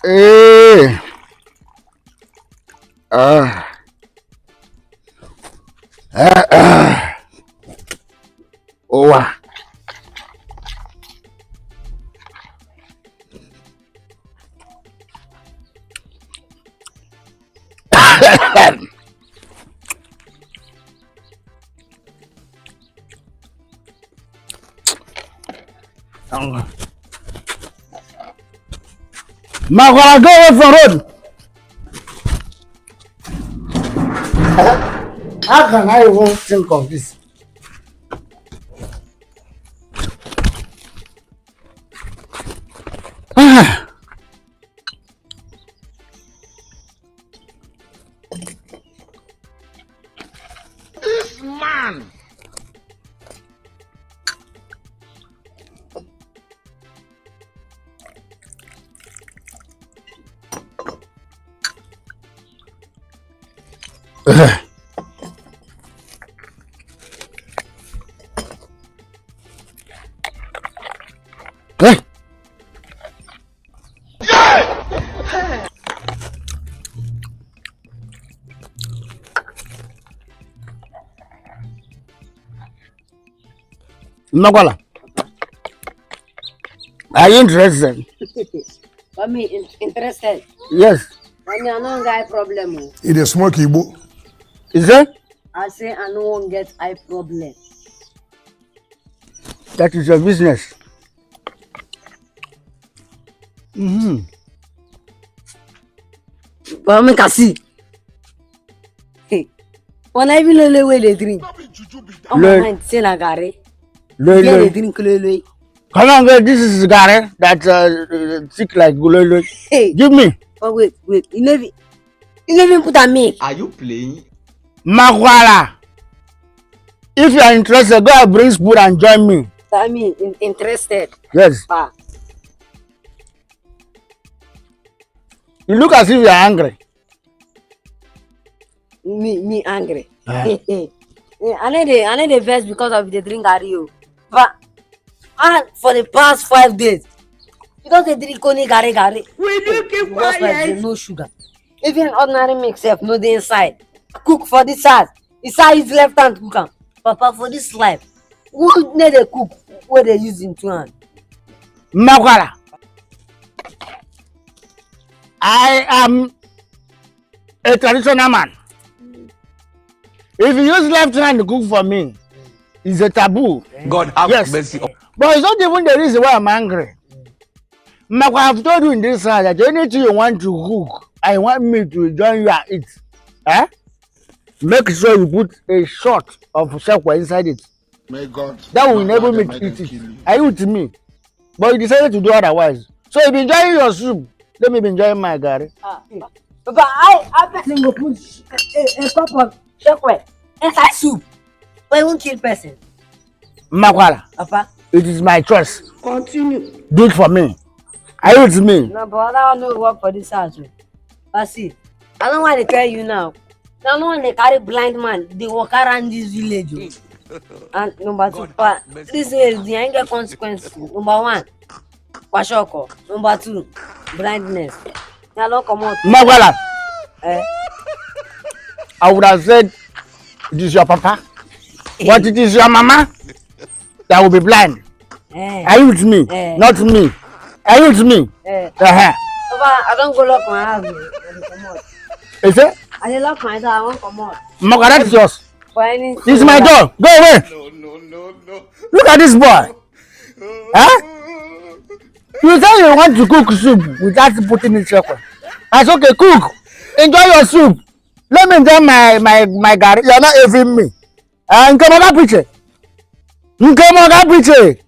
Eh. Ah. Owa. Mmakwara, go away from road. How can I even think of this? This man. Hey. Mmakwara, are you interested? For me, interested. Yes. I mean, I don't get problem. It is smoke Igbo. Is it? I say I don't get eye problem. That is your business. But I can see. When I even know where they drink, oh my mind say na gare. They drink lele. Come on, girl. This is gare that thick like gulolo. Hey. Give me. Oh wait. You never even put a milk. Are you playing? Mmakwara, if you are interested, go and bring spoon and join me. I mean, interested. Yes. Ah. You look as if you are angry. Me angry. I need the verse because of the drink Ario. But for the past 5 days, you don't drink only gare. Will you keep quiet? No sugar. Even ordinary mix self, no the inside. Cook for this side. Inside is left hand cook am. Papa for this life, who need a cook where they use in 2 hands? Mmakwara, I am a traditional man. If you use left hand to cook for me, it's a taboo. God have mercy. But it's not even the reason why I'm angry. Mmakwara, I've told you in this house that anything you want to cook, I want me to join you and eat. Eh? Make sure you put a shot of shakwa inside it. May God. That will enable me to eat it. Are you with me? But you decided to do otherwise. So if you enjoy your soup, let me be enjoying my gari. But I person go put a cup of chocolate inside soup. But it won't kill person. Mmakwara, Papa. it is my choice. Continue. Do it for me. Are you with me? No, but I don't know work for this house. But see, I don't want to tell you now. I don't want to carry blind man. They walk around this village. And number 2, this is the anger consequences. Number 1, kwashoko. Number 2, blindness. Now don't come out. Mmakwara, Eh? I would have said it is your papa, but it is your mama that will be blind. Are you with me? Not me. Are you with me? Papa, I don't go lock my house. Is it? I dey lock my door. I won't come out. Mmakwara, that's yours. For anything. This is my door. Go away. No. Look at this boy. Huh? You say you want to cook soup without putting it shakwa. That's okay, cook. Enjoy your soup. Let me enjoy my gari. You're not having me. Nkemoga piche.